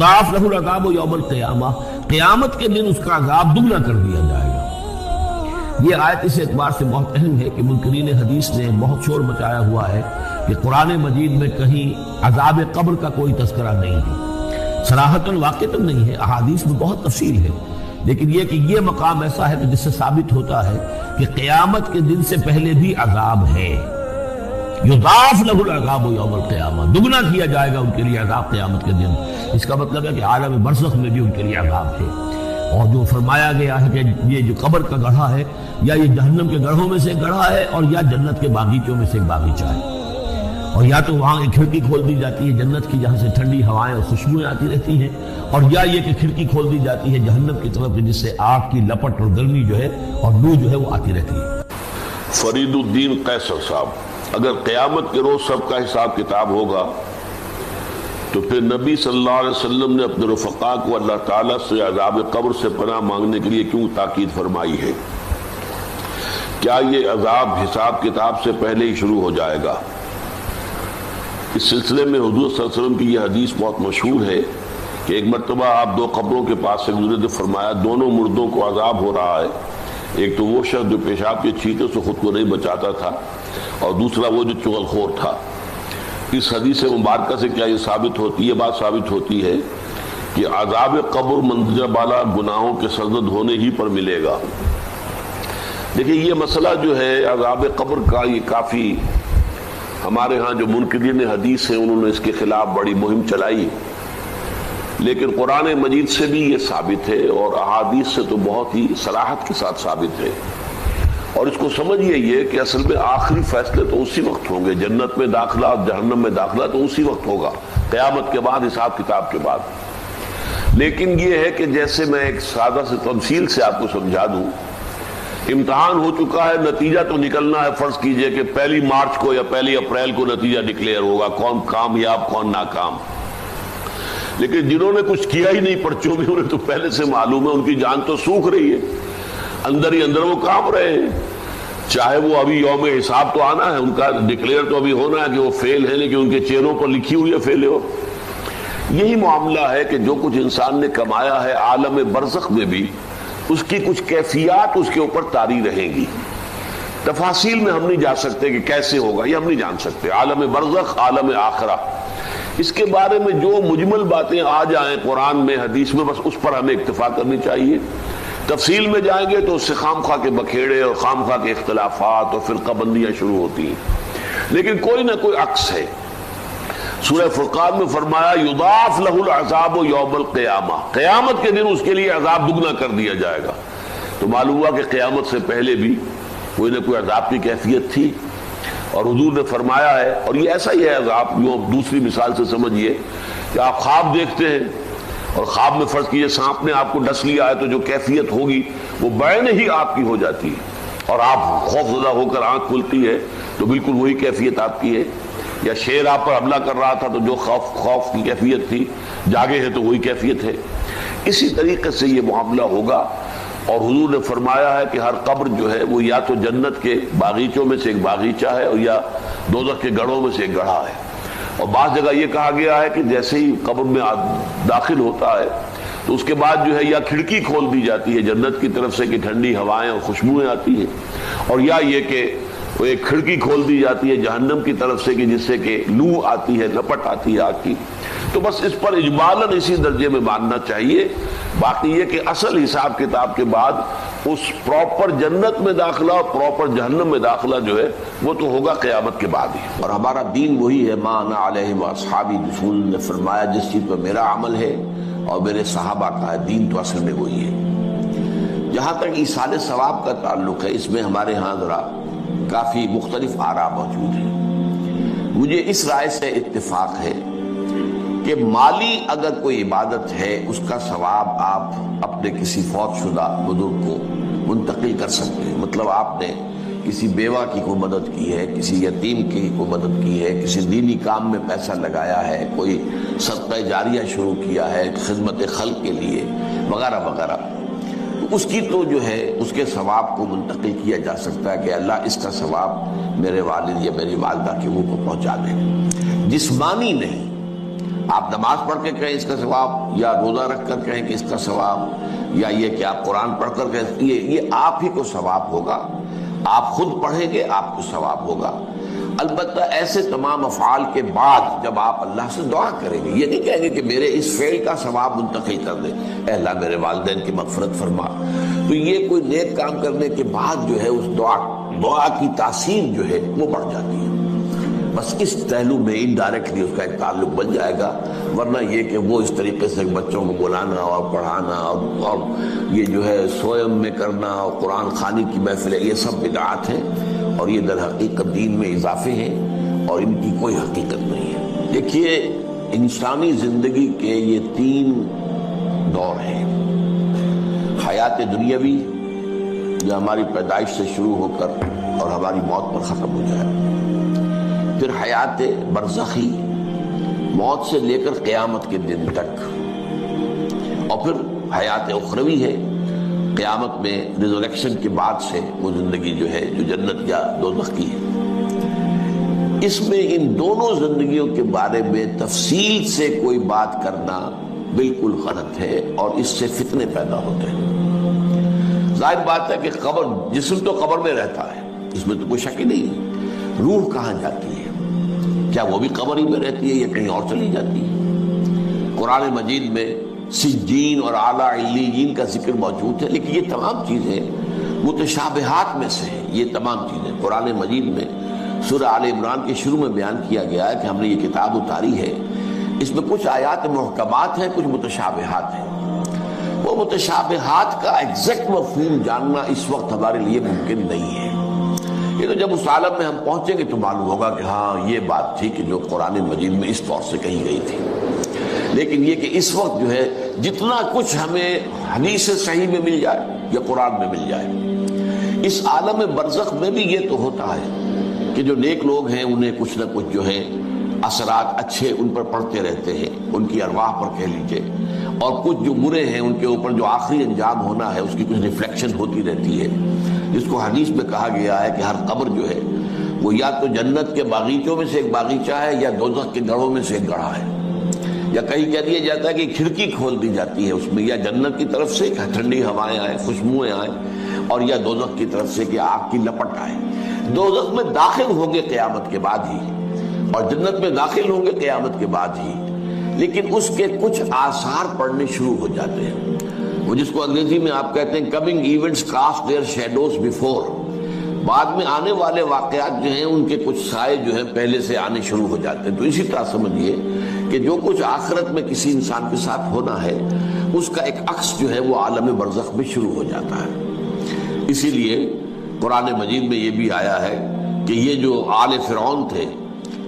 ضاعف لہ العذاب یوم القیامہ، قیامت کے دن اس کا عذاب دگنا کر دیا جائے گا۔ یہ آیت اس اعتبار سے بہت اہم ہے کہ منکرین حدیث نے بہت شور مچایا ہوا ہے کہ قرآن مجید میں کہیں عذاب قبر کا کوئی تذکرہ نہیں ہے، صراحتاً واقعتاً نہیں ہے، احادیث میں بہت تفصیل ہے، لیکن یہ کہ یہ مقام ایسا ہے کہ جس سے ثابت ہوتا ہے کہ قیامت کے دن سے پہلے بھی عذاب ہے۔ یضاعف لہ العذاب یوم القیامہ، دگنا کیا جائے گا ان کے لیے عذاب قیامت کے دن۔ اس کا مطلب ہے کہ عالم برزخ میں بھی ان کے لیے عذاب ہے۔ اور جو فرمایا گیا ہے کہ یہ جو قبر کا گڑھا ہے، یا یہ جہنم کے گڑھوں میں سے ایک گڑھا ہے، اور یا جنت کے باغیچوں میں سے ایک باغیچہ ہے، اور یا تو وہاں ایک کھڑکی کھول دی جاتی ہے جنت کی جہاں سے ٹھنڈی ہوائیں اور خوشبوئیں آتی رہتی ہیں، اور یا یہ کہ کھڑکی کھول دی جاتی ہے جہنم کی طرف جس سے آگ کی لپٹ اور گرمی جو ہے اور لو جو ہے وہ آتی رہتی ہے۔ فرید الدین قیصر صاحب، اگر قیامت کے روز سب کا حساب کتاب ہوگا تو پھر نبی صلی اللہ علیہ وسلم نے اپنے رفقا کو اللہ تعالیٰ سے عذاب قبر سے پناہ مانگنے کے لیے کیوں تاکید فرمائی ہے؟ کیا یہ عذاب حساب کتاب سے پہلے ہی شروع ہو جائے گا؟ اس سلسلے میں حضور صلی اللہ علیہ وسلم کی یہ حدیث بہت مشہور ہے کہ ایک مرتبہ آپ دو قبروں کے پاس سے گزرے تو فرمایا دونوں مردوں کو عذاب ہو رہا ہے، ایک تو وہ شخص جو پیشاب کے چھینٹوں سے خود کو نہیں بچاتا تھا، اور دوسرا وہ جو چغل خور تھا۔ اس حدیث مبارکہ سے کیا یہ بات ثابت ہوتی ہے کہ عذاب قبر مندرجہ بالا گناہوں کے سرزد ہونے ہی پر ملے گا؟ دیکھیں یہ مسئلہ جو ہے عذاب قبر کا، یہ کافی ہمارے ہاں جو منکرین حدیث ہیں انہوں نے اس کے خلاف بڑی مہم چلائی، لیکن قرآن مجید سے بھی یہ ثابت ہے اور احادیث سے تو بہت ہی صراحت کے ساتھ ثابت ہے۔ اور اس کو سمجھیے یہ کہ اصل میں آخری فیصلے تو اسی وقت ہوں گے، جنت میں داخلہ اور جہنم میں داخلہ تو اسی وقت ہوگا، قیامت کے بعد، حساب کتاب کے بعد۔ لیکن یہ ہے کہ جیسے میں ایک سادہ سے تمثیل سے آپ کو سمجھا دوں، امتحان ہو چکا ہے، نتیجہ تو نکلنا ہے، فرض کیجئے کہ 1 مارچ کو یا 1 اپریل کو نتیجہ ڈکلیئر ہوگا، کون کامیاب کون ناکام۔ لیکن جنہوں نے کچھ کیا ہی نہیں پرچوں میں، انہیں تو پہلے سے معلوم ہے، ان کی جان تو سوکھ رہی ہے، اندر ہی اندر وہ کانپ رہے ہیں، چاہے وہ ابھی یوم حساب تو آنا ہے، ان کا ڈکلیئر تو ابھی ہونا ہے کہ وہ فیل ہیں، لیکن ان کے چہروں پر لکھی ہوئی ہے فیل ہو۔ یہی معاملہ ہے کہ جو کچھ انسان نے کمایا ہے عالم برزخ میں بھی اس کی کچھ کیفیات اس کے اوپر طاری رہیں گی۔ تفاصیل میں ہم نہیں جا سکتے کہ کیسے ہوگا، یہ ہم نہیں جان سکتے، عالم برزخ، عالم آخرہ، اس کے بارے میں جو مجمل باتیں آ جائیں قرآن میں حدیث میں، بس اس پر ہمیں اکتفا کرنی چاہیے۔ تفصیل میں جائیں گے تو اس سے خام خواہ کے بکھیڑے اور خام خواہ کے اختلافات اور فرقہ بندیاں شروع ہوتی ہیں، لیکن کوئی نہ کوئی عکس ہے۔ سورہ فرقان میں فرمایا یضاعف لہ العذاب یوم القیامہ، قیامت کے دن اس کے لیے عذاب دگنا کر دیا جائے گا۔ تو معلوم ہوا کہ قیامت سے پہلے بھی کوئی نہ کوئی عذاب کی کیفیت تھی، اور حضور نے فرمایا ہے، اور یہ ایسا ہی ہے عذاب، جو دوسری مثال سے سمجھیے کہ آپ خواب دیکھتے ہیں اور خواب میں فرض کیجئے سانپ نے آپ کو ڈس لیا ہے، تو جو کیفیت ہوگی وہ بعین ہی آپ کی ہو جاتی ہے، اور آپ خوف زدہ ہو کر آنکھ کھلتی ہے تو بالکل وہی کیفیت آپ کی ہے۔ یا شیر آپ پر حملہ کر رہا تھا تو جو خوف کی کیفیت تھی، جاگے ہیں تو وہی کیفیت ہے۔ اسی طریقے سے یہ معاملہ ہوگا، اور حضور نے فرمایا ہے کہ ہر قبر جو ہے وہ یا تو جنت کے باغیچوں میں سے ایک باغیچہ ہے، اور یا دوزخ کے گڑھوں میں سے ایک گڑھا ہے۔ اور بعض جگہ یہ کہا گیا ہے کہ جیسے ہی قبر میں داخل ہوتا ہے تو اس کے بعد جو ہے یا کھڑکی کھول دی جاتی ہے جنت کی طرف سے کہ ٹھنڈی ہوائیں اور خوشبوئیں آتی ہیں، اور یا یہ کہ وہ ایک کھڑکی کھول دی جاتی ہے جہنم کی طرف سے کہ جس سے کہ لو آتی ہے، لپٹ آتی ہے آگ کی۔ تو بس اس پر اجمالاً اسی درجے میں ماننا چاہیے۔ باقی یہ کہ اصل حساب کتاب کے بعد اس پراپر جنت میں داخلہ اور پراپر جہنم میں داخلہ جو ہے وہ تو ہوگا قیامت کے بعد ہی۔ اور ہمارا دین وہی ہے، ما انا علیہ واصحابی، رسول نے فرمایا جس چیز پر میرا عمل ہے اور میرے صحابہ کا ہے، دین تو اصل میں وہی ہے۔ جہاں تک ایصال ثواب کا تعلق ہے، اس میں ہمارے ہاں ذرا کافی مختلف آراء موجود ہیں۔ مجھے اس رائے سے اتفاق ہے کہ مالی اگر کوئی عبادت ہے اس کا ثواب آپ اپنے کسی فوت شدہ بزرگ کو منتقل کر سکتے ہیں۔ مطلب آپ نے کسی بیوہ کی کوئی مدد کی ہے، کسی یتیم کی کوئی مدد کی ہے، کسی دینی کام میں پیسہ لگایا ہے، کوئی صدقہ جاریہ شروع کیا ہے خدمت خلق کے لیے وغیرہ وغیرہ، اس کی تو جو ہے اس کے ثواب کو منتقل کیا جا سکتا ہے کہ اللہ اس کا ثواب میرے والد یا میری والدہ کے منہ کو پہنچا دے۔ جسمانی نہیں، آپ نماز پڑھ کے کہیں اس کا ثواب، یا روزہ رکھ کر کہیں کہ اس کا ثواب، یا یہ کہ آپ قرآن پڑھ کر کہیں، یہ آپ ہی کو ثواب ہوگا، آپ خود پڑھیں گے آپ کو ثواب ہوگا۔ البتہ ایسے تمام افعال کے بعد جب آپ اللہ سے دعا کریں گے، یہ نہیں کہیں گے کہ میرے اس فعل کا ثواب منتقل کر دے، اے اللہ میرے والدین کی مغفرت فرما، تو یہ کوئی نیک کام کرنے کے بعد جو ہے اس دعا کی تاثیر جو ہے وہ بڑھ جاتی ہے۔ بس اس پہلو میں انڈائریکٹلی اس کا ایک تعلق بن جائے گا، ورنہ یہ کہ وہ اس طریقے سے بچوں کو بلانا اور پڑھانا اور یہ جو ہے سوئم میں کرنا اور قرآن خوانی کی محفلیں، یہ سب بدعات ہیں اور یہ در حقیقت دین میں اضافے ہیں اور ان کی کوئی حقیقت نہیں ہے۔ دیکھیے انسانی زندگی کے یہ 3 دور ہیں، حیات دنیاوی جو ہماری پیدائش سے شروع ہو کر اور ہماری موت پر ختم ہو جائے، پھر حیات برزخی موت سے لے کر قیامت کے دن تک، اور پھر حیات اخروی ہے قیامت میں ریزریکشن کے بعد سے وہ زندگی جو ہے جو جنت یا دوزخ کی ہے۔ اس میں ان دونوں زندگیوں کے بارے میں تفصیل سے کوئی بات کرنا بالکل غلط ہے اور اس سے فتنے پیدا ہوتے ہیں۔ ظاہر بات ہے کہ قبر، جسم تو قبر میں رہتا ہے، اس میں تو کوئی شک ہی نہیں ہے، روح کہاں جاتی ہے؟ کیا وہ بھی قبر ہی میں رہتی ہے یا کہیں اور چلی جاتی ہے؟ قرآن مجید میں سجین اور اعلیٰ علیین کا ذکر موجود ہے، لیکن یہ تمام چیزیں متشابہات میں سے ہیں۔ یہ تمام چیزیں قرآن مجید میں سورہ آل عمران کے شروع میں بیان کیا گیا ہے کہ ہم نے یہ کتاب اتاری ہے، اس میں کچھ آیات محکمات ہیں، کچھ متشابہات ہیں۔ وہ متشابہات کا ایگزیکٹ مفہوم جاننا اس وقت ہمارے لیے ممکن نہیں ہے، یہ تو جب اس عالم میں ہم پہنچیں گے تو معلوم ہوگا کہ ہاں یہ بات تھی کہ جو قرآن مجید میں اس طور سے کہی گئی تھی۔ لیکن یہ کہ اس وقت جو ہے جتنا کچھ ہمیں حدیث صحیح میں مل جائے یا قرآن میں مل جائے، اس عالم برزخ میں بھی یہ تو ہوتا ہے کہ جو نیک لوگ ہیں انہیں کچھ نہ کچھ جو ہے اثرات اچھے ان پر پڑتے رہتے ہیں، ان کی ارواح پر کہہ لیجئے، اور کچھ جو برے ہیں ان کے اوپر جو آخری انجام ہونا ہے اس کی کچھ ریفلیکشن ہوتی رہتی ہے، جس کو حدیث میں کہا گیا ہے کہ ہر قبر جو ہے وہ یا تو جنت کے باغیچوں میں سے ایک باغیچہ ہے یا دوزخ کے گڑھوں میں سے ایک گڑھا ہے، یا کہیں کہہ دیا جاتا ہے کہ کھڑکی کھول دی جاتی ہے اس میں، یا جنت کی طرف سے ٹھنڈی ہوائیں آئیں، خوشبوئیں آئیں، اور یا دوزخ کی طرف سے کہ آگ کی لپٹ آئے۔ دوزخ میں داخل ہوں گے قیامت کے بعد ہی اور جنت میں داخل ہوں گے قیامت کے بعد ہی، لیکن اس کے کچھ آثار پڑنے شروع ہو جاتے ہیں، وہ جس کو انگریزی میں آپ کہتے ہیں coming events cast their shadows before, بعد میں آنے والے واقعات جو ہیں ان کے کچھ سائے جو ہیں پہلے سے آنے شروع ہو جاتے ہیں۔ تو اسی طرح سمجھیے کہ جو کچھ آخرت میں کسی انسان کے ساتھ ہونا ہے اس کا ایک عکس جو ہے وہ عالم برزخ میں شروع ہو جاتا ہے۔ اسی لیے قرآن مجید میں یہ بھی آیا ہے کہ یہ جو آل فرعون تھے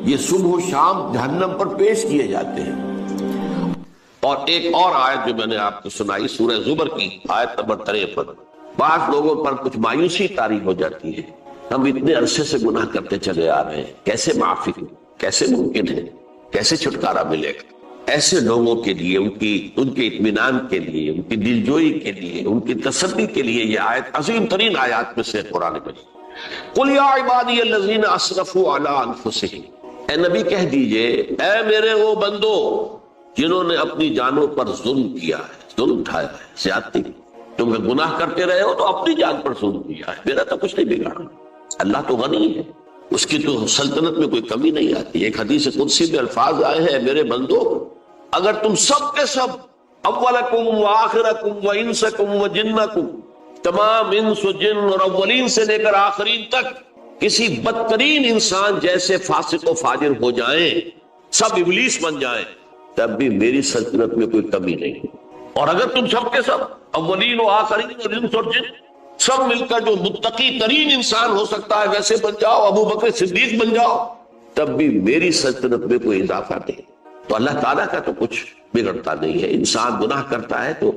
یہ صبح و شام جہنم پر پیش کیے جاتے ہیں۔ اور ایک اور آیت جو میں نے آپ کو سنائی سورہ زمر کی آیت نمبر 53، بعض لوگوں پر کچھ مایوسی طاری ہو جاتی ہے، ہم اتنے عرصے سے گناہ کرتے چلے آ رہے ہیں، کیسے معافی، کیسے ممکن ہے، کیسے چھٹکارا ملے گا؟ ایسے لوگوں کے لیے ان کے اطمینان کے لیے، ان کی دلجوئی کے لیے، ان کی تسلی کے لیے یہ آیت عظیم ترین آیات میں سے قرآن مجید۔ قل یا عبادی الذین اسرفوا علی انفسہم، اے نبی کہہ دیجئے اے میرے وہ بندو جنہوں نے اپنی جانوں پر ظلم کیا ہے، ظلم اٹھایا ہے، زیادتی، تم گناہ کرتے رہے ہو تو اپنی جان پر ظلم کیا ہے، میرا تو کچھ نہیں بگاڑا، اللہ تو غنی ہے، اس کی تو سلطنت میں کوئی کمی نہیں آتی۔ ایک حدیث قدسی میں الفاظ آئے ہیں میرے بندو اگر تم سب کے سب اولکم و آخرکم و انسکم و جنکم، تمام انس و جن اور اولین سے لے کر آخرین تک کسی بدترین انسان جیسے فاسق و فاجر ہو جائیں، سب ابلیس بن جائیں، تب بھی میری سلطنت میں کوئی کمی نہیں۔ اور اگر تم سب کے سب اولین و آخرین اور انس اور جن سب مل کر جو متقی ترین انسان ہو سکتا ہے ویسے بن جاؤ، ابو بکر صدیق بن جاؤ، تب بھی میری سلطنت میں کوئی اضافہ نہیں۔ تو اللہ تعالیٰ کا تو کچھ بگڑتا نہیں ہے، انسان گناہ کرتا ہے تو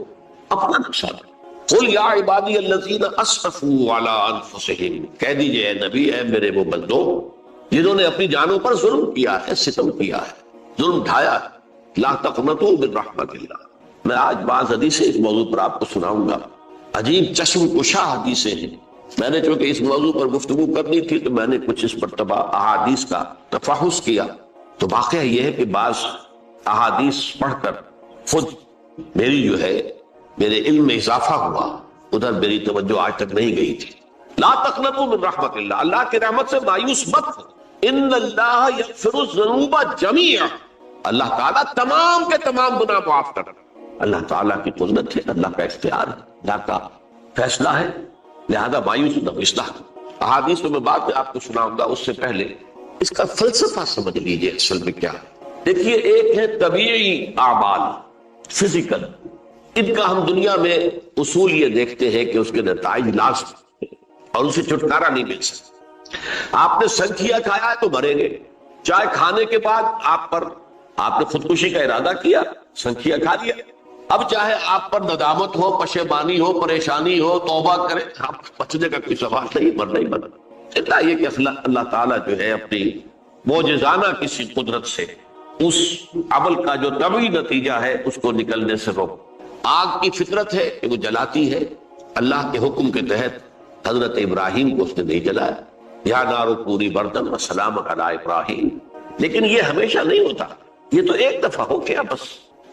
اپنا نقصان۔ قل یا عبادی الذین اسرفوا علی انفسہم، کہہ دیجئے اے نبی اے میرے وہ بندو جنہوں نے اپنی جانوں پر ظلم کیا ہے، ستم کیا ہے، ظلم ڈھایا ہے، لا تقنطوا من رحمت اللہ۔ میں آج بعض حدیثیں اس موضوع پر آپ کو سناؤں گا، عجیب چشم کشا حدیثیں ہیں۔ میں نے چونکہ اس موضوع پر گفتگو کرنی تھی تو میں نے کچھ اس مرتبہ احادیث کا تفحص کیا، تو واقعہ یہ ہے کہ بعض احادیث پڑھ کر خود میری جو ہے میرے علم میں اضافہ ہوا، ادھر میری توجہ آج تک نہیں گئی تھی۔ لا تقنطوا من رحمت اللہ، اللہ کی رحمت سے مایوس مت ہو۔ ان اللہ یغفر الذنوب جميعا، اللہ تعالیٰ تمام کے تمام گناہ معاف کر۔ اللہ تعالیٰ کی قدرت ہے، اللہ کا اختیار ہے، اللہ کا فیصلہ ہے، لہذا مایوس نہ ہو، اصلاح کرو۔ احادیث میں بعد میں آپ کو سناؤں گا، اس سے پہلے اس کا فلسفہ سمجھ لیجئے اصل میں کیا ہے۔ دیکھیے، ایک ہے طبیعی اعمال، فزیکل، ان کا ہم دنیا میں اصول یہ دیکھتے ہیں کہ اس کے نتائج لازم اور اسے چھٹکارا نہیں مل سکتا۔ آپ نے سنکھیا کھایا ہے تو مریں گے، چائے کھانے کے بعد آپ نے خودکشی کا ارادہ کیا، سنکھیا کھا لیا، اب چاہے آپ پر ندامت ہو، پشیمانی ہو، پریشانی ہو، توبہ کرے، آپ بچنے کا کوئی سوال نہیں، مرنا ہی مرنا۔ اتنا یہ کہ اللہ تعالیٰ جو ہے اپنی معجزانہ کسی قدرت سے اس عمل کا جو طبعی نتیجہ ہے اس کو نکلنے سے روک۔ آگ کی فطرت ہے کہ وہ جلاتی ہے، اللہ کے حکم کے تحت حضرت ابراہیم کو اس نے نہیں جلایا، یا نار کونی بردن وسلام علی ابراہیم۔ لیکن یہ ہمیشہ نہیں ہوتا، یہ تو ایک دفعہ ہو گیا بس۔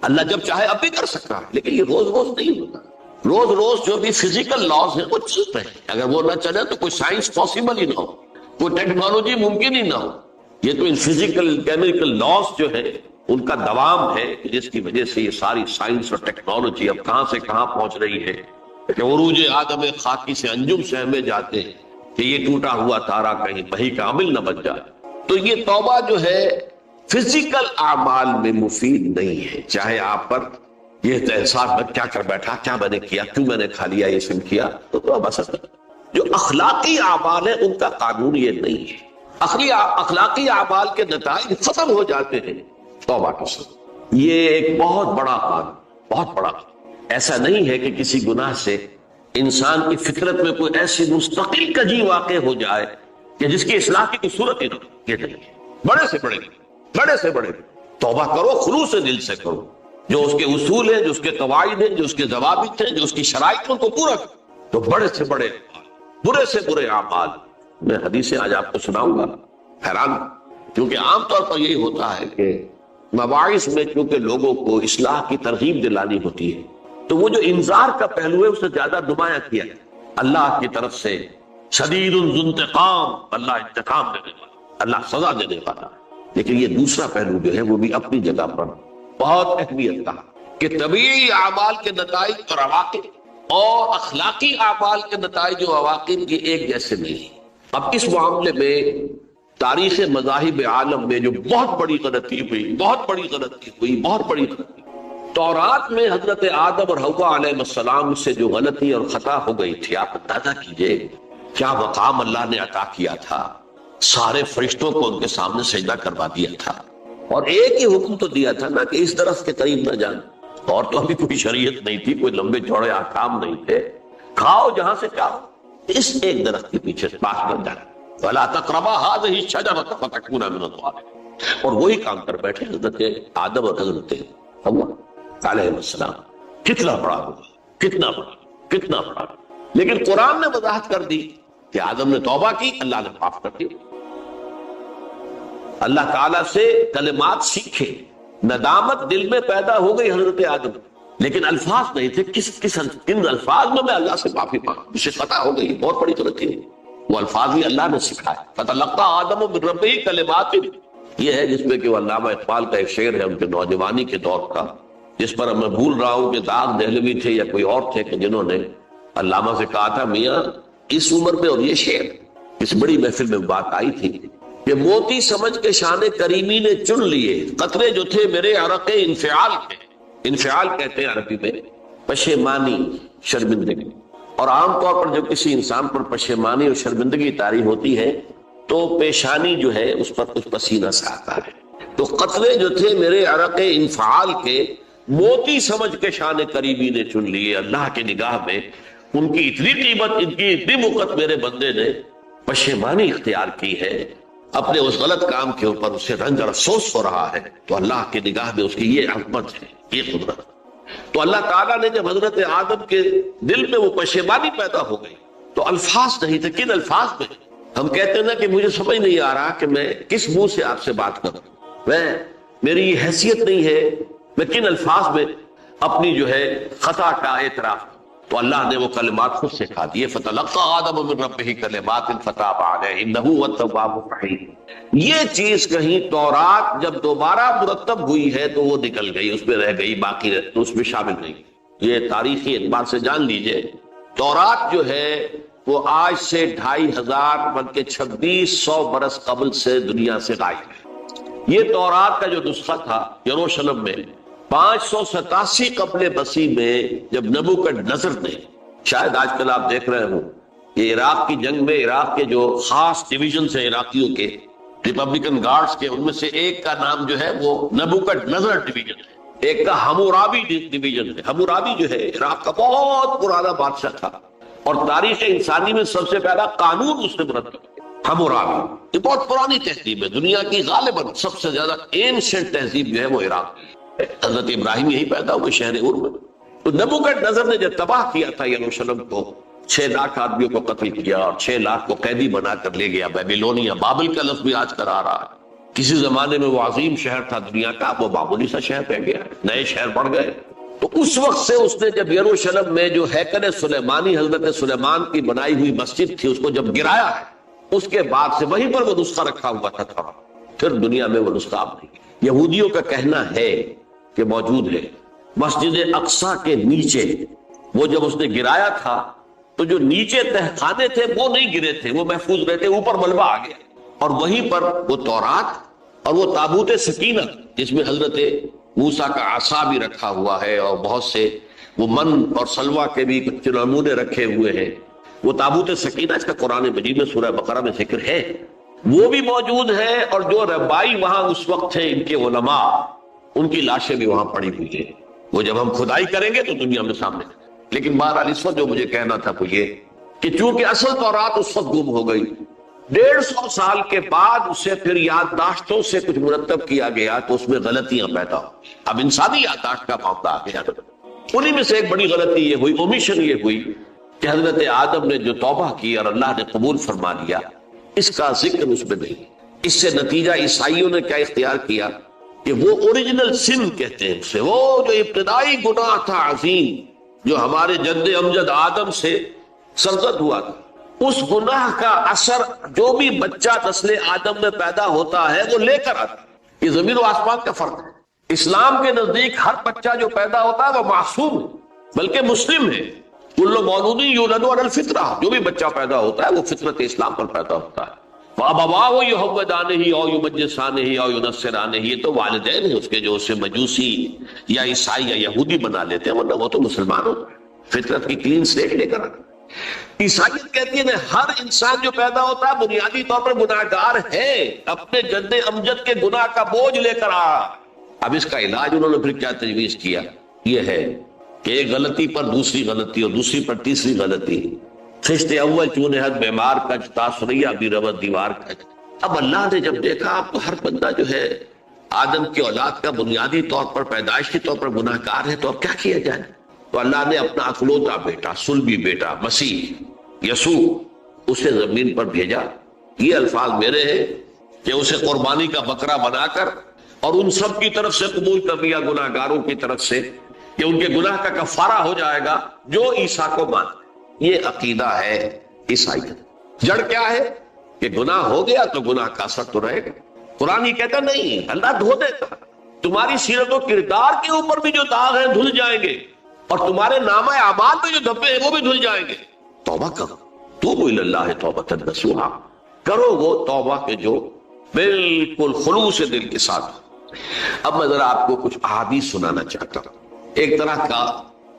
اللہ جب چاہے اب بھی کر سکتا ہے، لیکن یہ روز روز نہیں ہوتا۔ روز روز جو بھی فزیکل لاز ہیں وہ چلتے ہیں، اگر وہ نہ چلے تو کوئی سائنس پاسبل ہی نہ ہو، کوئی ٹیکنالوجی ممکن ہی نہ ہو۔ یہ تو ان فزیکل کیمیکل لاز جو ہے ان کا دوام ہے، جس کی وجہ سے یہ ساری سائنس اور ٹیکنالوجی اب کہاں سے کہاں پہنچ رہی ہے کہ عروج آدم خاکی سے انجم سے ہمیں جاتے ہیں کہ یہ ٹوٹا ہوا تارا کہیں بہی کا عمل نہ بن جائے۔ تو یہ توبہ جو ہے فزیکل اعمال میں مفید نہیں ہے، چاہے آپ پر یہ احساس میں کیا کر بیٹھا، کیا میں نے کیا، کیوں میں نے کھا لیا، یہ سن کیا، تو توبہ اثر۔ جو اخلاقی اعمال ہے ان کا قانون یہ نہیں ہے، اخلاقی اعمال کے نتائج ختم ہو جاتے ہیں توبہ کے ساتھ۔ یہ ایک بہت بڑا قانون، بہت بڑا قانون۔ ایسا نہیں ہے کہ کسی گناہ سے انسان کی فطرت میں کوئی ایسی مستقل کجی واقع ہو جائے کہ جس کی اصلاح کی کوئی صورت ہی نہ ہو، یہ نہیں ہے۔ بڑے سے بڑے توبہ کرو، خلوص دل سے کرو، جو اس کے اصول ہیں، جو اس کے قواعد ہیں، جو اس کے ضوابط ہیں، جو اس کی شرائط ہیں، ان کو پورا کرو۔ تو بڑے سے بڑے برے سے برے اعمال، میں حدیثیں آج آپ کو سناؤں گا، حیران، کیونکہ عام طور پر یہی ہوتا ہے کہ مباحث میں چونکہ لوگوں کو اصلاح کی ترغیب دلانی ہوتی ہے تو وہ جو انذار کا پہلو ہے اسے زیادہ نمایاں کیا ہے۔ اللہ کی طرف سے شدید ذو انتقام، اللہ انتقام دینے والا، اللہ سزا دینے والا۔ لیکن یہ دوسرا پہلو جو ہے وہ بھی اپنی جگہ پر بہت اہمیت کا کہ طبیعی اعمال کے نتائج اور عواقب اور اخلاقی اعمال کے نتائج و عواقب کی ایک جیسے نہیں۔ اب اس معاملے میں تاریخ مذاہب عالم میں جو بہت بڑی غلطی ہوئی، تورات میں حضرت آدم اور حوا علیہ السلام سے جو غلطی اور خطا ہو گئی تھی، آپ اندازہ کیجئے کیا مقام اللہ نے عطا کیا تھا، سارے فرشتوں کو ان کے سامنے سجدہ کروا دیا تھا، اور ایک ہی حکم تو دیا تھا نا کہ اس درخت کے قریب نہ جانا، اور تو ابھی کوئی شریعت نہیں تھی، کوئی لمبے چوڑے احکام نہیں تھے، کھاؤ جہاں سے چاہو، اس ایک درخت کے پیچھے پاس نہ جانا، وَلَا تَقْرَبَا هَٰذِهِ الشَّجَرَةَ فَتَكُونَا مِنَ الظَّالِمِينَ، اور وہی کام کر بیٹھے حضرت آدم اور حضرت حوا علیہ السلام۔ کتنا بڑا، لیکن قرآن نے وضاحت کر دی کہ آدم نے توبہ کی، اللہ نے معاف کر دی، اللہ تعالیٰ سے کلمات سیکھے، ندامت دل میں پیدا ہو گئی حضرت آدم، لیکن الفاظ نہیں تھے، کن الفاظ میں اللہ سے معافی مانگوں، مجھ سے خطا ہو گئی، بہت بڑی غلطی ہے، وہ الفاظ بھی اللہ نے سکھائے۔ فَتَلَقَّىٰ آدَمُ مِن رَبِّهِ كَلِمَاتٍ، یہ ہے جس میں کہ وہ علامہ اقبال کا ایک شعر ہے ان کے نوجوانی کے دور کا، جس پر میں بھول رہا ہوں کہ داغ دہلوی تھے یا کوئی اور تھے کہ جنہوں نے علامہ سے کہا تھا میاں اس عمر میں، اور یہ شعر اس بڑی محفل میں بات آئی تھی کہ موتی سمجھ کے شان کریمی نے چن لیے قطرے جو تھے میرے عرق انفعال کے، انفعال کہتے ہیں عربی میں پشیمانی، شرمندگی، اور عام طور پر جب کسی انسان پر پشیمانی اور شرمندگی طاری ہوتی ہے تو پیشانی جو ہے اس پر کچھ پسینہ سا آتا ہے، تو قطرے جو تھے میرے عرق انفعال کے موتی سمجھ کے شان کریمی نے چن لیے، اللہ کی نگاہ میں ان کی اتنی قیمت، ان کی اتنی مقت میرے بندے نے پشیمانی اختیار کی ہے، اپنے اس غلط کام کے اوپر اسے رنج اور افسوس ہو رہا ہے، تو اللہ کی نگاہ میں اس کی یہ عظمت ہے، یہ قدرت۔ تو اللہ تعالیٰ نے جب حضرت آدم کے دل میں وہ پشیمانی پیدا ہو گئی تو الفاظ نہیں تھے، کن الفاظ میں؟ ہم کہتے ہیں نا کہ مجھے سمجھ نہیں آ رہا کہ میں کس منہ سے آپ سے بات کروں، میں میری یہ حیثیت نہیں ہے میں کن الفاظ میں اپنی جو ہے خطا کا اعتراف. تو اللہ نے وہ کلمات خود سکھا دیے. فَتَلَقَّىٰ آدَمُ مِن رَبِّهِ كَلِمَاتٍ فَتَابَ عَلَيْهِ إِنَّهُ هُوَ التَّوَّابُ الرَّحِيمُ. یہ چیز کہیں تورات جب دوبارہ مرتب ہوئی ہے تو وہ نکل گئی، اس میں رہ گئی، باقی اس میں شامل نہیں. یہ تاریخی اعتبار سے جان لیجئے، تورات جو ہے وہ آج سے 2500 بلکہ 2600 برس قبل سے دنیا سے غائب ہے. یہ تورات کا جو نسخہ تھا یروشلم میں 587 قبل مسیح میں جب نبوکدنضر نے، شاید آج کل آپ دیکھ رہے ہوں یہ عراق کی جنگ میں عراق کے جو خاص ڈویژنز ہیں عراقیوں کے ریپبلکن گارڈز کے، ان میں سے ایک کا نام جو ہے وہ نبوکدنضر ڈویژن ہے، ایک کا حمورابی ڈویژن ہے. حمورابی جو ہے عراق کا بہت پرانا بادشاہ تھا اور تاریخ انسانی میں سب سے پہلا قانون اس نے مرتب کیا. حمورابی یہ بہت پرانی تہذیب ہے، دنیا کی غالباً سب سے زیادہ اینشنٹ تہذیب جو ہے وہ عراق کی. حضرت ابراہیم یہی پیدا ہوئے شہر ار میں. تو نبوکدنضر نے جب تباہ کیا تھا یروشلم کو، 6 لاکھ آدمیوں کو قتل کیا اور 6 لاکھ کو قیدی بنا کر لے گیا بیبیلونیا. بابل کا لفظ بھی آج کر آ رہا ہے. کسی زمانے میں وہ عظیم شہر تھا دنیا کا، وہ معمولی سا شہر رہ گیا، نئے شہر بڑھ گئے. تو اس وقت سے اس نے جب یروشلم میں جو ہیکل سلیمانی حضرت سلیمان کی بنائی ہوئی مسجد تھی اس کو جب گرایا ہے، اس کے بعد سے وہیں پر وہ نسخہ رکھا ہوا تھا. پھر دنیا میں وہ نسخہ اب نہیں. یہودیوں کا کہنا ہے کہ موجود ہے مسجد اقصی کے نیچے، وہ جب اس نے گرایا تھا تو جو نیچے تہخانے تھے وہ نہیں گرے تھے، وہ محفوظ رہتے، اوپر ملبہ آ گیا اور وہیں پر وہ تورات اور وہ تابوت سکینہ جس میں حضرت موسیٰ کا عصا بھی رکھا ہوا ہے اور بہت سے وہ من اور سلوہ کے بھی کچھ نمونے رکھے ہوئے ہیں، وہ تابوت سکینہ اس کا قرآن مجید میں سورہ بقرہ میں ذکر ہے، وہ بھی موجود ہے. اور جو ربائی وہاں اس وقت تھے ان کے علماء، ان کی لاشیں بھی وہاں پڑی ہوئی ہیں. وہ جب ہم کھدائی کریں گے تو دنیا میں سامنے. لیکن بہرحال اس وقت جو مجھے کہنا تھا وہ یہ کہ چونکہ اصل تورات اس وقت گم ہو گئی، 150 سال کے بعد اسے پھر یادداشتوں سے کچھ مرتب کیا گیا تو اس میں غلطیاں پیدا ہو. اب انسانی یادداشت کا معاملہ آ گیا. انہی میں سے ایک بڑی غلطی یہ ہوئی، اومیشن یہ ہوئی کہ حضرت آدم نے جو توبہ کی اور اللہ نے قبول فرما لیا، اس کا ذکر اس میں نہیں. اس سے نتیجہ عیسائیوں نے کیا اختیار کیا کہ وہ اوریجنل سن کہتے ہیں اسے، وہ جو ابتدائی گناہ تھا عظیم جو ہمارے جد امجد آدم سے سرزد ہوا تھا، اس گناہ کا اثر جو بھی بچہ نسل آدم میں پیدا ہوتا ہے وہ لے کر آتا ہے. یہ زمین و آسمان کا فرق ہے. اسلام کے نزدیک ہر بچہ جو پیدا ہوتا ہے وہ معصوم ہے بلکہ مسلم ہے. کل مولود یولد علی الفطرہ، جو بھی بچہ پیدا ہوتا ہے وہ فطرت اسلام پر پیدا ہوتا ہے. فَأَبَوَاهُ يُهَوِّدَانِهِ أَوْ يُمَجِّسَانِهِ أَوْ يُنَصِّرَانِهِ، یہ تو والدین ہیں اس کے جو اسے مجوسی یا عیسائی یا یہودی بنا لیتے ہیں، ورنہ وہ تو مسلمان ہوتا ہے، فطرت کی کلین سلیٹ لے کر آتا ہے. عیسائیت کہتی ہے کہ ہر انسان جو پیدا ہوتا ہے بنیادی طور پر گناہگار ہے، اپنے جد امجد کے گناہ کا بوجھ لے کر آ. اب اس کا علاج انہوں نے پھر کیا تجویز کیا، یہ ہے کہ ایک غلطی پر دوسری غلطی اور دوسری پر تیسری غلطی. خشت اول چون حد بیمار کج تاثریہ بھی رود دیوار کج. اب اللہ نے جب دیکھا اب تو ہر بندہ جو ہے آدم کی اولاد کا بنیادی طور پر پیدائشی طور پر گناہگار ہے، تو اب کیا کیا جائے؟ تو اللہ نے اپنا اکلوتا بیٹا، صلبی بیٹا مسیح یسوع اسے زمین پر بھیجا. یہ الفاظ میرے ہیں کہ اسے قربانی کا بکرا بنا کر اور ان سب کی طرف سے قبول کر لیا، گناہگاروں کی طرف سے، کہ ان کے گناہ کا کفارہ ہو جائے گا جو عیسیٰ کو مان. یہ عقیدہ ہے عیسائیت. جڑ کیا ہے کہ گناہ ہو گیا تو گناہ کا اثر تو رہے گا. قرآن یہ کہتا نہیں، اللہ دھو دے گا. تمہاری سیرت و کردار کے اوپر بھی جو داغ ہیں دھل جائیں گے اور تمہارے نامہ اعمال پہ جو دھبے ہیں وہ بھی دھل جائیں گے. توبہ کرو، توبوا الی اللہ توبۃ نصوحا، کرو وہ توبہ کے جو بالکل خلوص دل کے ساتھ. اب میں ذرا آپ کو کچھ احادیث سنانا چاہتا ہوں. ایک طرح کا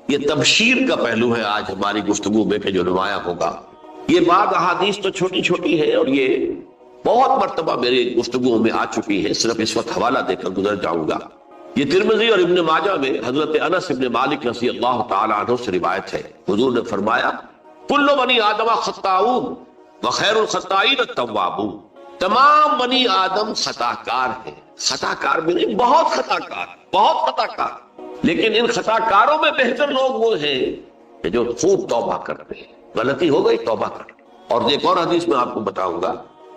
یہ تبشیر کا پہلو ہے آج ہماری گفتگو میں کہ جو نمایاں ہوگا. یہ بعض احادیث تو چھوٹی چھوٹی ہے اور یہ بہت مرتبہ میری گفتگو میں آ چکی ہے، صرف اس وقت حوالہ دے کر گزر جاؤں گا. یہ ترمذی اور ابن ماجہ میں حضرت انس ابن مالک رضی اللہ تعالی عنہ سے روایت ہے. حضور نے فرمایا کل بنی آدم خطاؤون وخیر الخطائین التوابون. تمام بنی آدم خطا کار ہیں. خطا کار میں نہیں، بہت خطا کار، بہت خطا کار، لیکن ان خطا کاروں میں بہتر لوگ وہ ہیں کہ جو خوب توبہ کرتے ہیں. غلطی ہو گئی توبہ کر. اور ایک اور حدیث میں آپ کو بتاؤں گا،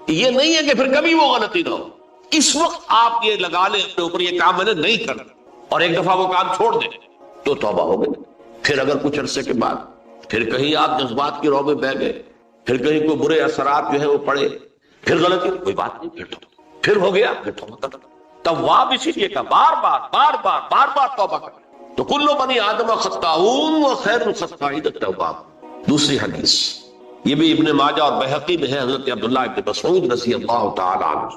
یہ نہیں ہے کہ پھر کبھی وہ غلطی نہ ہو. اس وقت آپ یہ لگا لیں اپنے اوپر یہ کام میں نے نہیں کرنا اور ایک دفعہ وہ کام چھوڑ دیں تو توبہ ہو گئی. پھر اگر کچھ عرصے کے بعد پھر کہیں آپ جذبات کی رو میں بہ گئے, پھر کہیں کوئی برے اثرات جو ہے وہ پڑے, پھر غلطی, کوئی بات نہیں, پھر ہو گیا, پھر توبہ کر. تواب اسی لیے کا بار بار توبہ کر. تو کل بنی آدم خطاؤون وخیر الخطائین التواب. دوسری حدیث یہ بھی ابن ماجہ اور بہقی میں ہے, حضرت عبداللہ ابن مسعود رضی اللہ تعالی عنہ,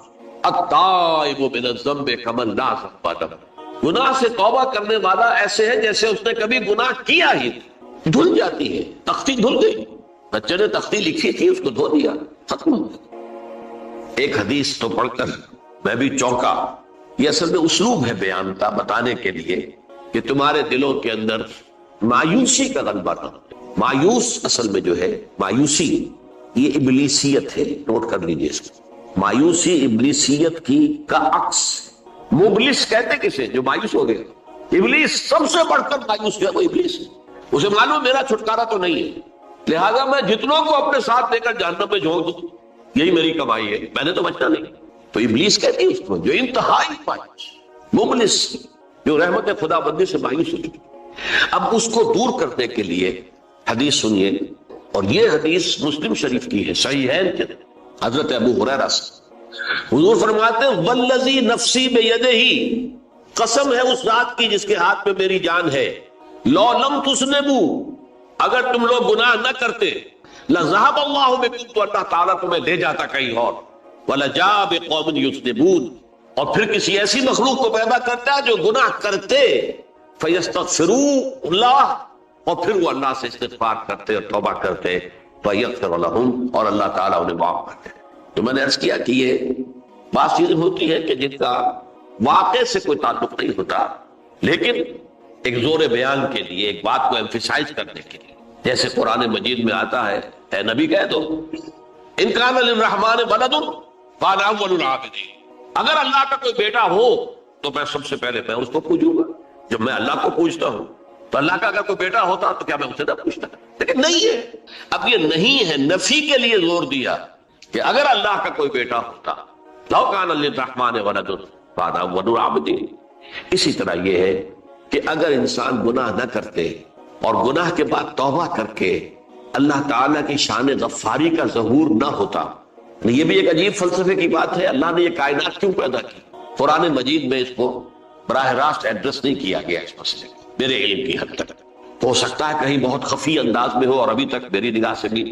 التائب من الذنب کمن لا ذنب له. گناہ سے توبہ کرنے والا ایسے ہے جیسے اس نے کبھی گناہ کیا ہی نہیں. دھل جاتی ہے, تختی دھل گئی, بچے نے تختی لکھی تھی اس کو دھو دیا, ختم ہو گیا. ایک حدیث تو پڑھ کر میں بھی چونکا. یہ اصل میں اسلوب ہے بیان کا, بتانے کے لیے کہ تمہارے دلوں کے اندر مایوسی کا غلبہ نہ ہو. مایوس اصل میں جو ہے مایوسی یہ ابلیسیت ہے, نوٹ کر لیجیے اس کو. مایوسی ابلیسیت کی کا عکس. مبلس کہتے کسے جو مایوس ہو گیا. ابلیس سب سے بڑھ کر مایوس جو ہے وہ ابلیس ہے. اسے معلوم میرا چھٹکارا تو نہیں ہے, لہذا میں جتنوں کو اپنے ساتھ لے کر جہنم میں جھونک دوں یہی میری کمائی ہے, میں نے تو بچنا نہیں. تو ابلیس کہتی ہے اس کو جو انتہائی مایوس, مبلس, جو رحمت خدا بندی سے مایوس ہو چکی. اب اس کو دور کرنے کے لیے حدیث سنیے, اور یہ حدیث مسلم شریف کی ہے, صحیحین کے حضرت ابو ہریرہ سے. حضور فرماتے ہیں والذی نفسی بیدہ, قسم ہے اس ذات کی جس کے ہاتھ میں میری جان ہے, لو لم تذنبوا, اگر تم لوگ گناہ نہ کرتے, لذهب اللہ بکم, تو اللہ تعالیٰ تمہیں لے جاتا کہیں اور, ولجاء بقوم یذنبون, اور پھر کسی ایسی مخلوق کو پیدا کرتا ہے جو گناہ کرتے, فیستغفروا اللہ, اور پھر وہ اللہ سے استغفار کرتے اور توبہ کرتے, فیغفر لہم, اور اللہ تعالیٰ انہیں معاف کرتے. تو میں نے عرض کیا کہ یہ بات چیزیں ہوتی ہے کہ جن کا واقع سے کوئی تعلق نہیں ہوتا, لیکن ایک زور بیان کے لیے, ایک بات کو ایمفیسائز کرنے کے لیے, جیسے قرآن مجید میں آتا ہے, اے نبی کہہ دو ان کان للرحمن ولد فانا اول العابدین, اگر اللہ کا کوئی بیٹا ہو تو میں سب سے پہلے میں اس کو پوجوں گا. جب میں اللہ کو پوجتا ہوں تو اللہ کا اگر کوئی بیٹا ہوتا تو کیا میں اسے نہ پوچھتا, لیکن نہیں ہے. اب یہ نہیں ہے, نفی کے لیے زور دیا کہ اگر اللہ کا کوئی بیٹا ہوتا, لو کان للرحمن ولد فانا اول العابدین. اسی طرح یہ ہے کہ اگر انسان گناہ نہ کرتے اور گناہ کے بعد توبہ کر کے اللہ تعالیٰ کی شان غفاری کا ظہور نہ ہوتا. یہ بھی ایک عجیب فلسفے کی بات ہے, اللہ نے یہ کائنات کیوں پیدا کی؟ قرآن مجید میں اس کو براہ راست ایڈریس نہیں کیا گیا اس مسئلے کو, میرے علم کی حد تک. ہو سکتا ہے کہیں بہت خفی انداز میں ہو اور ابھی تک میری نگاہ سے بھی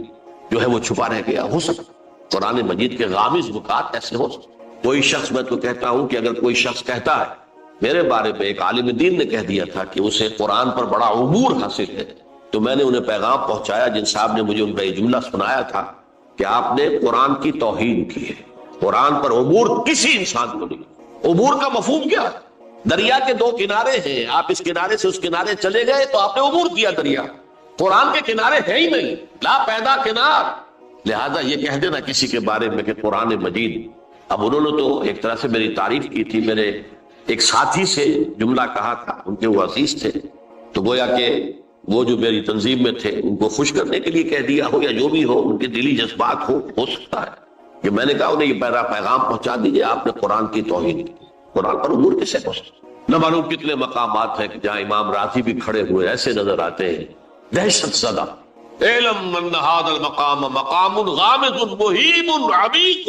جو ہے وہ چھپا رہ گیا, ہو سکتا. قرآن مجید کے غامض نکات ایسے ہو سکتے. کوئی شخص, میں تو کہتا ہوں کہ اگر کوئی شخص کہتا ہے, میرے بارے میں ایک عالم دین نے کہہ دیا تھا کہ اسے قرآن پر بڑا عبور حاصل ہے, تو میں نے انہیں پیغام پہنچایا, جن صاحب نے مجھے ان کا یہ جملہ سنایا تھا کہ آپ نے قرآن کی توہین کی ہے. قرآن پر عبور کسی انسان کو نہیں. عبور کا مفہوم کیا؟ دریا کے دو کنارے ہیں, آپ اس کنارے سے اس کنارے چلے گئے تو آپ نے عبور کیا دریا. قرآن کے کنارے ہے ہی نہیں, لا پیدا کنار. لہذا یہ کہہ دینا کسی کے بارے میں کہ قرآن مجید, اب انہوں نے تو ایک طرح سے میری تعریف کی تھی, میرے ایک ساتھی سے جملہ کہا تھا, ان کے وہ عزیز تھے, تو گویا کہ وہ جو میری تنظیم میں تھے ان کو خوش کرنے کے لیے کہہ دیا ہو یا جو بھی ہو, ان کے دلی جذبات ہو سکتا ہے کہ میں نے کہا انہیں یہ میرا پیغام پہنچا دیجئے, آپ نے قرآن کی توہین کی. قرآن پر عبور کسے پہنچتا؟ نہ معلوم کتنے مقامات ہیں کہ جہاں امام راضی بھی کھڑے ہوئے ایسے نظر آتے ہیں دہشت زدہ. اعلم من هذا المقام مقام غامض مہیب عمیق,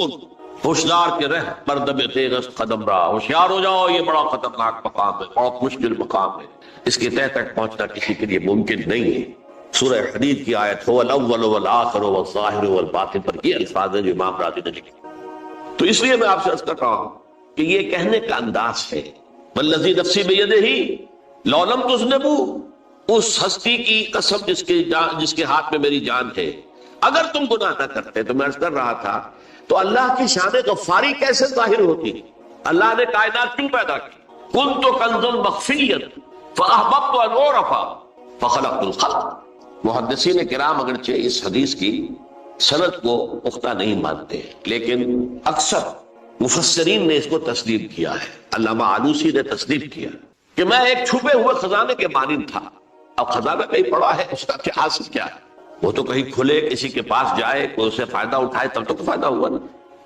ہوشیار کے رہ پردب تیغ قدم رہا, ہوشیار ہو جاؤ, یہ بڑا خطرناک مقام ہے, بہت مشکل مقام ہے, اس کی تہ تک پہنچنا کسی کے لیے ممکن نہیں ہے. سورہ حدید کی آیت هو الاول والآخر والظاہر والباطن پر یہ الفاظ ہیں جو امام راضی نے لکھے. تو اس لیے میں آپ سے عرض کر رہا ہوں کہ یہ کہنے کا انداز ہے, والذی نفسی بیدہ لو لم تذنبوا, اس ہستی کی قسم جس کے ہاتھ میں میری جان ہے, اگر تم گناہ نہ کرتے. تو میں عرض کر رہا تھا تو اللہ کی شان غفاری کیسے ظاہر ہوتی؟ اللہ نے کائنات کیوں پیدا کی؟ کنت کنز مخفیا فاحببت ان اعرف فخلقت الخلق. محدثین کرام اگرچہ اس حدیث کی سند کو پختہ نہیں مانتے, لیکن اکثر مفسرین نے اس کو تسلیم کیا ہے. علامہ آلوسی نے تسلیم کیا کہ میں ایک چھپے ہوئے خزانے کے مانند تھا. اب خزانہ کہیں پڑا ہے, اس کا کیا حاصل کیا ہے؟ وہ تو کہیں کھلے, کسی کے پاس جائے, کوئی اسے فائدہ اٹھائے تب تو فائدہ ہوا نا.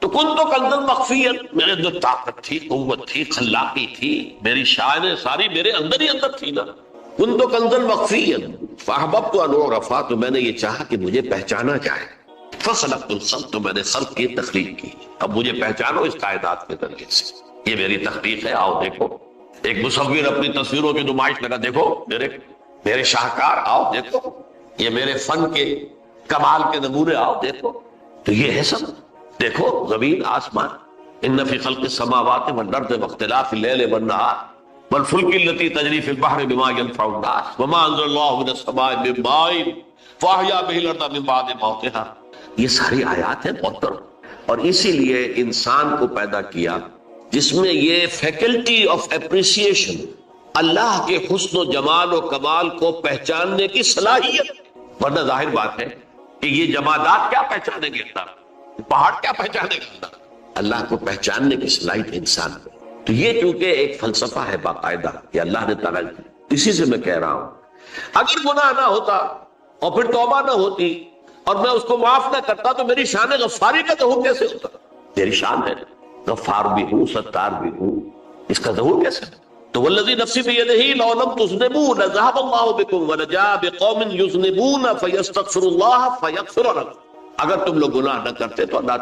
تو کن تو کنزل مخفیت، میرے اندر طاقت تھی، قوت تھی، خلاقی تھی، میری شان ساری میرے اندر ہی اندر تھی نا. کن تو کنزل مخفیت فاحببت ان اعرف، تو میں نے یہ چاہا کہ مجھے پہچانا جائے. فخلقت الخلق، تو میں نے خلق کی تخلیق کی. اب مجھے پہچانو اس کائنات کے ذریعے سے، یہ میری تخلیق ہے. آؤ دیکھو، ایک مصور اپنی تصویروں کی نمائش لگا، دیکھو میرے شاہکار، آؤ دیکھو یہ میرے فن کے کمال کے نمونے، آؤ دیکھو. تو یہ ہے سب. دیکھو زمین آسمان، ان فی خلق السماوات والارض واختلاف اللیل والنہار والفلک التي تجری فی البحر بما ينفع الناس وما انزل اللہ من السماء من ماء فاحیا به الارض من بعد موتها. یہ ساری آیات ہیں محترم. اور اسی لیے انسان کو پیدا کیا جس میں یہ فیکلٹی آف اپریسیشن، اللہ کے حسن و جمال و کمال کو پہچاننے کی صلاحیت. ورنہ ظاہر بات ہے کہ یہ جمادات کیا پہچانیں گے اللہ، پہاڑ کیا پہچانے گا اللہ کو پہچاننے کی صلاحیت انسان کو. تو یہ چونکہ ایک فلسفہ ہے باقاعدہ کہ اللہ نے تعالیٰ، اسی سے میں کہہ رہا ہوں اگر گناہ نہ ہوتا اور پھر توبہ نہ ہوتی اور میں اس کو معاف نہ کرتا تو میری شان غفاری کا ظہور کیسے ہوتا؟ میری شان ہے، غفار بھی ہوں، ستار بھی ہوں، اس کا ظہور کیسے؟ تو والذی نفسی بیدہ لو لم تذنبوا لذهب اللہ بکم ولجاء بقوم یذنبون فیستغفر اللہ فیغفر لهم. اگر تم لوگ گناہ نہ کرتے تو اللہ